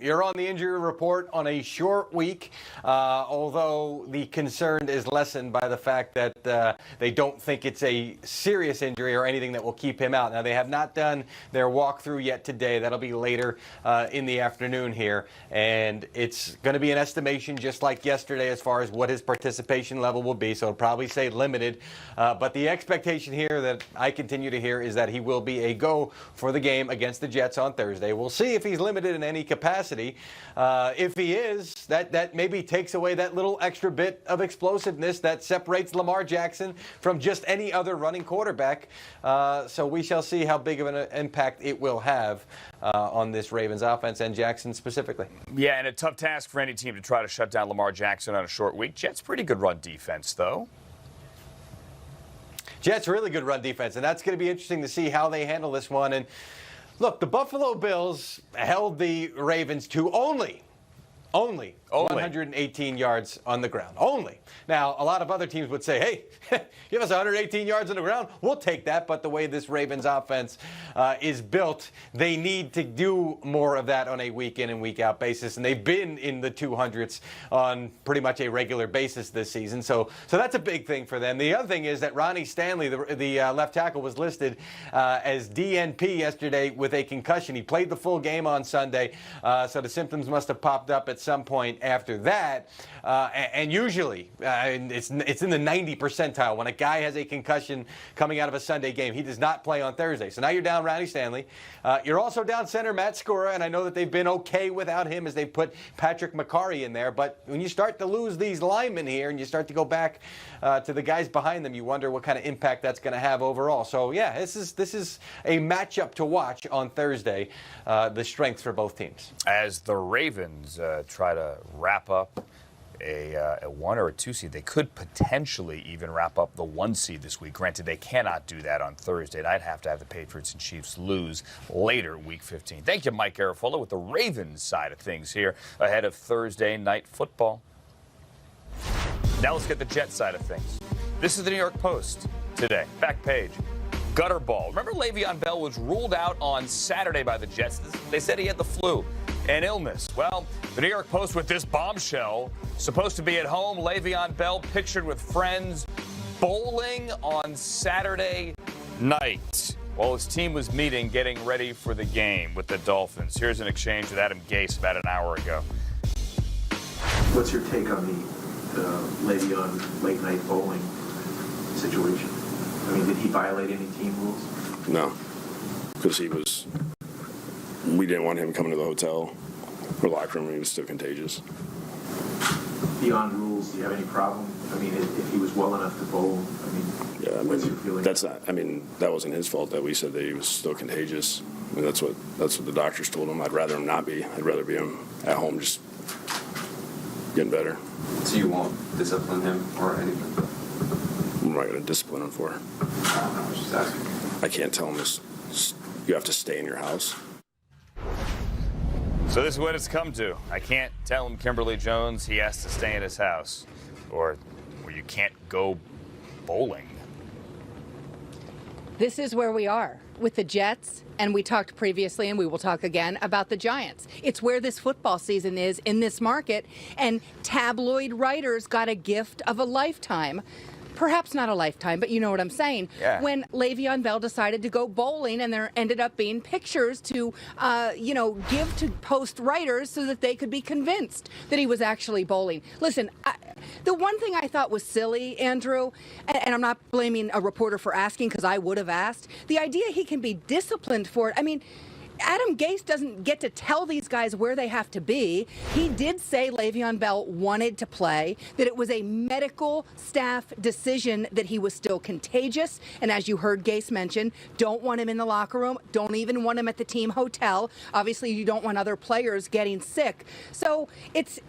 You're on the injury report on a short week, although the concern is lessened by the fact that they don't think it's a serious injury or anything that will keep him out. Now, they have not done their walkthrough yet today. That'll be later in the afternoon here, and it's going to be an estimation just like yesterday as far as what his participation level will be, so it'll probably say limited. But the expectation here that I continue to hear is that he will be a go for the game against the Jets on Thursday. We'll see if he's limited in any capacity. If he is, that maybe takes away that little extra bit of explosiveness that separates Lamar Jackson from just any other running quarterback. So we shall see how big of an impact it will have on this Ravens offense and Jackson specifically. Yeah, and a tough task for any team to try to shut down Lamar Jackson on a short week. Jets pretty good run defense, though. Jets really good run defense, and that's going to be interesting to see how they handle this one. And look, the Buffalo Bills held the Ravens to only 118 yards on the ground. Only. Now, a lot of other teams would say, hey, give us 118 yards on the ground. We'll take that. But the way this Ravens offense is built, they need to do more of that on a week in and week out basis. And they've been in the 200s on pretty much a regular basis this season. So that's a big thing for them. The other thing is that Ronnie Stanley, the left tackle, was listed as DNP yesterday with a concussion. He played the full game on Sunday. So the symptoms must have popped up at some point after that. And usually, it's in the 90 percentile. When a guy has a concussion coming out of a Sunday game, he does not play on Thursday. So now you're down Ronnie Stanley. You're also down center Matt Skura, and I know that they've been okay without him as they put Patrick McCarry in there. But when you start to lose these linemen here and you start to go back to the guys behind them, you wonder what kind of impact that's going to have overall. So, yeah, this is a matchup to watch on Thursday, the strengths for both teams. As the Ravens try to wrap up a 1 or a 2 seed, they could potentially even wrap up the 1 seed this week. Granted, they cannot do that on Thursday. And I'd have to have the Patriots and Chiefs lose later, Week 15. Thank you, Mike Garafolo, with the Ravens side of things here ahead of Thursday night football. Now let's get the Jets side of things. This is the New York Post today. Back page. Gutter ball. Remember Le'Veon Bell was ruled out on Saturday by the Jets. They said he had the flu and illness. Well, the New York Post with this bombshell. Supposed to be at home, Le'Veon Bell pictured with friends bowling on Saturday night while his team was meeting, getting ready for the game with the Dolphins. Here's an exchange with Adam Gase about an hour ago. What's your take on the Le'Veon late night bowling situation? I mean, did he violate any team rules? No, because we didn't want him coming to the hotel or locker room. He was still contagious. Beyond rules, do you have any problem? I mean, if he was well enough to bowl, I mean, yeah, what's your feeling? That wasn't his fault that we said that he was still contagious. I mean, that's what the doctors told him. I'd rather him not be. I'd rather be him at home just getting better. So you won't discipline him or anything? What am I going to discipline him for? I was just asking. I can't tell him this. You have to stay in your house. So this is what it's come to. I can't tell him, Kimberly Jones, he has to stay in his house. Or you can't go bowling. This is where we are with the Jets, and we talked previously, and we will talk again, about the Giants. It's where this football season is in this market, and tabloid writers got a gift of a lifetime. Perhaps not a lifetime, but you know what I'm saying. Yeah. When Le'Veon Bell decided to go bowling, and there ended up being pictures to, give to Post writers so that they could be convinced that he was actually bowling. Listen, the one thing I thought was silly, Andrew, and I'm not blaming a reporter for asking because I would have asked, the idea he can be disciplined for it. I mean, Adam Gase doesn't get to tell these guys where they have to be. He did say Le'Veon Bell wanted to play, that it was a medical staff decision that he was still contagious. And as you heard Gase mention, don't want him in the locker room, don't even want him at the team hotel. Obviously, you don't want other players getting sick. So it's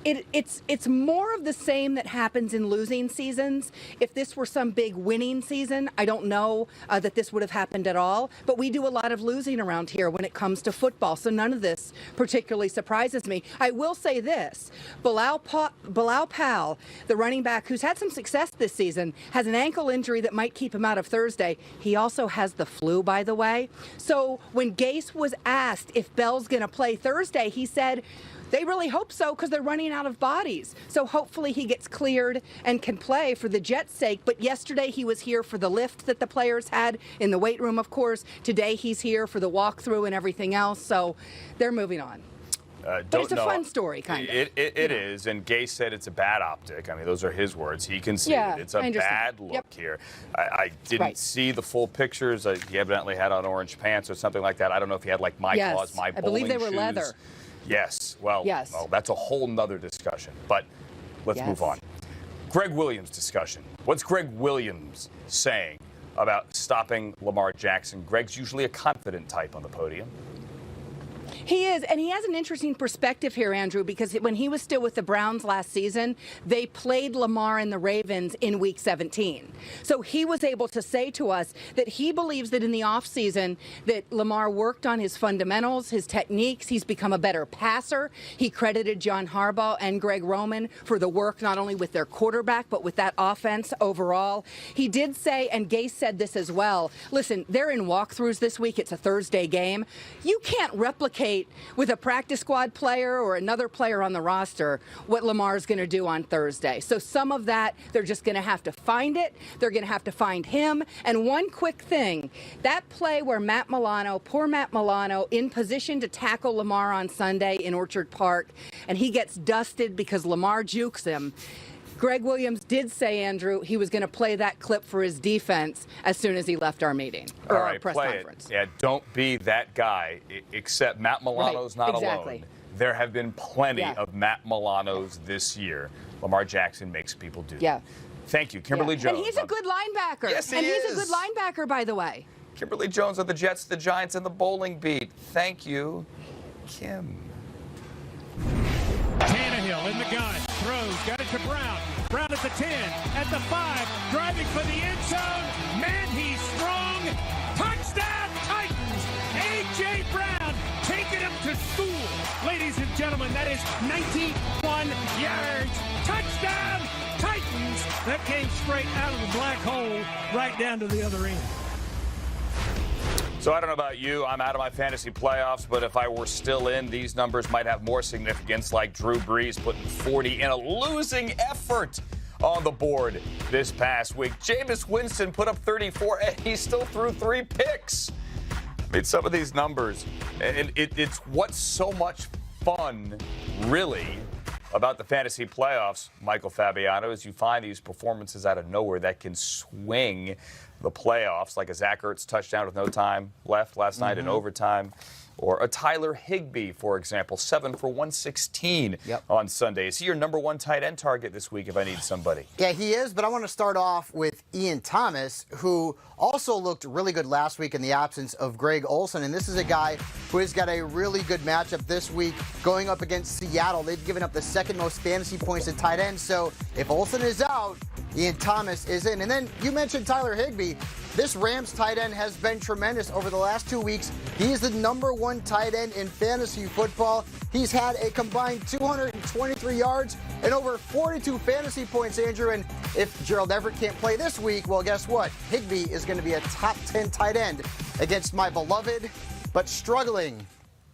more of the same that happens in losing seasons. If this were some big winning season, I don't know that this would have happened at all. But we do a lot of losing around here when it comes comes to football, so none of this particularly surprises me. I will say this. Bilal Powell, the running back who's had some success this season, has an ankle injury that might keep him out of Thursday. He also has the flu, by the way. So when Gase was asked if Bell's going to play Thursday, he said, they really hope so because they're running out of bodies. So hopefully he gets cleared and can play for the Jets' sake. But yesterday he was here for the lift that the players had in the weight room, of course. Today he's here for the walkthrough and everything else. So they're moving on. But it's a fun story, kind of. It is, and Gase said it's a bad optic. I mean, those are his words. He conceded it's a bad look here. I didn't see the full pictures. He evidently had on orange pants or something like that. I don't know if he had like my cause, my bowling shoes. I believe they were leather. Yes. Well, that's a whole nother discussion. But let's move on. Greg Williams discussion. What's Greg Williams saying about stopping Lamar Jackson? Greg's usually a confident type on the podium. He is, and he has an interesting perspective here, Andrew, because when he was still with the Browns last season, they played Lamar and the Ravens in Week 17. So he was able to say to us that he believes that in the offseason that Lamar worked on his fundamentals, his techniques. He's become a better passer. He credited John Harbaugh and Greg Roman for the work not only with their quarterback, but with that offense overall. He did say, and Gase said this as well, listen, they're in walkthroughs this week. It's a Thursday game. You can't replicate with a practice squad player or another player on the roster what Lamar's going to do on Thursday. So some of that, they're just going to have to find it. They're going to have to find him. And one quick thing, that play where poor Matt Milano, in position to tackle Lamar on Sunday in Orchard Park, and he gets dusted because Lamar jukes him. Greg Williams did say, Andrew, he was going to play that clip for his defense as soon as he left our meeting or our press conference. Yeah, don't be that guy, except Matt Milano's not alone. There have been plenty of Matt Milanos this year. Lamar Jackson makes people do that. Thank you, Kimberly Jones. And he's a good linebacker. Yes, he is. And he's a good linebacker, by the way. Kimberly Jones of the Jets, the Giants, and the Bowling Beat. Thank you, Kim. Tannehill in the gun, throws, got it to Brown. Brown at the 10, at the 5, driving for the end zone. Man, he's strong. Touchdown, Titans. A.J. Brown taking him to school. Ladies and gentlemen, that is 91 yards. Touchdown, Titans. That came straight out of the black hole, right down to the other end. So I don't know about you, I'm out of my fantasy playoffs, but if I were still in, these numbers might have more significance, like Drew Brees putting 40 in a losing effort on the board this past week. Jameis Winston put up 34, and he still threw 3 picks. I mean, some of these numbers, and it's what's so much fun, really, about the fantasy playoffs, Michael Fabiano, is you find these performances out of nowhere that can swing the playoffs, like a Zach Ertz touchdown with no time left last night in overtime, or a Tyler Higbee, for example, 7 for 116 on Sunday. Is he your number 1 tight end target this week if I need somebody? Yeah, he is, but I want to start off with Ian Thomas, who also looked really good last week in the absence of Greg Olsen. And this is a guy who has got a really good matchup this week going up against Seattle. They've given up the second most fantasy points at tight end. So if Olsen is out, Ian Thomas is in. And then you mentioned Tyler Higbee. This Rams tight end has been tremendous over the last 2 weeks. He is the number 1 tight end in fantasy football. He's had a combined 223 yards and over 42 fantasy points, Andrew. And if Gerald Everett can't play this week, well, guess what? Higbee is going to be a top 10 tight end against my beloved but struggling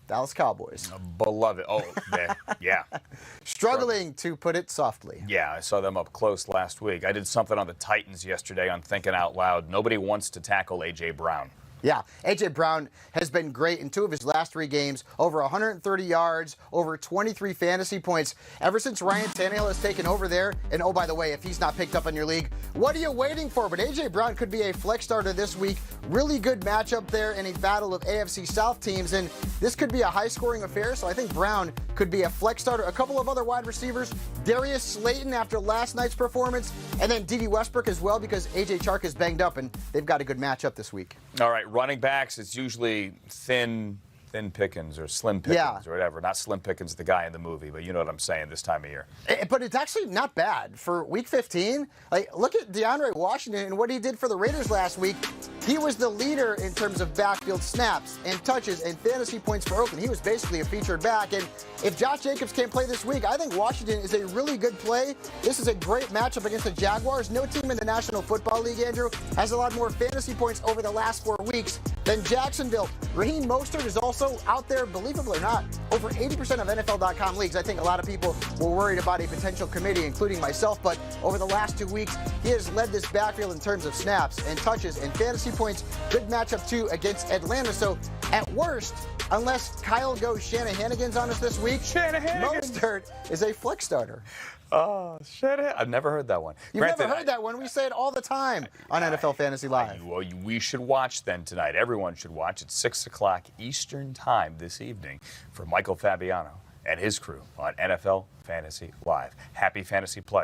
Dallas Cowboys. Beloved. Oh, yeah. Struggling, to put it softly. Yeah, I saw them up close last week. I did something on the Titans yesterday on Thinking Out Loud. Nobody wants to tackle A.J. Brown. Yeah, A.J. Brown has been great in 2 of his last 3 games, over 130 yards, over 23 fantasy points. Ever since Ryan Tannehill has taken over there, and oh, by the way, if he's not picked up in your league, what are you waiting for? But A.J. Brown could be a flex starter this week. Really good matchup there in a battle of AFC South teams, and this could be a high-scoring affair, so I think Brown could be a flex starter. A couple of other wide receivers, Darius Slayton after last night's performance, and then D.D. Westbrook as well because A.J. Chark is banged up, and they've got a good matchup this week. All right, running backs, it's usually thin Pickens or Slim Pickens or whatever. Not Slim Pickens, the guy in the movie, but you know what I'm saying this time of year. But it's actually not bad for Week 15. Like, look at DeAndre Washington and what he did for the Raiders last week. he was the leader in terms of backfield snaps and touches and fantasy points for Oakland. He was basically a featured back. And if Josh Jacobs can't play this week, I think Washington is a really good play. This is a great matchup against the Jaguars. No team in the National Football League, Andrew, has a lot more fantasy points over the last 4 weeks than Jacksonville. Raheem Mostert is also out there, believable or not, over 80% of NFL.com leagues. I think a lot of people were worried about a potential committee, including myself, but over the last 2 weeks, he has led this backfield in terms of snaps and touches and fantasy points. Good matchup, too, against Atlanta. So, at worst, unless Kyle goes Shanahanigans on us this week, Mostert is a flex starter. Oh, Shanahan. I've never heard that one. You've never heard that one. We say it all the time on NFL Fantasy Live. Well, we should watch then tonight. Everyone should watch at 6 o'clock Eastern Time this evening for Michael Fabiano and his crew on NFL Fantasy Live. Happy fantasy play.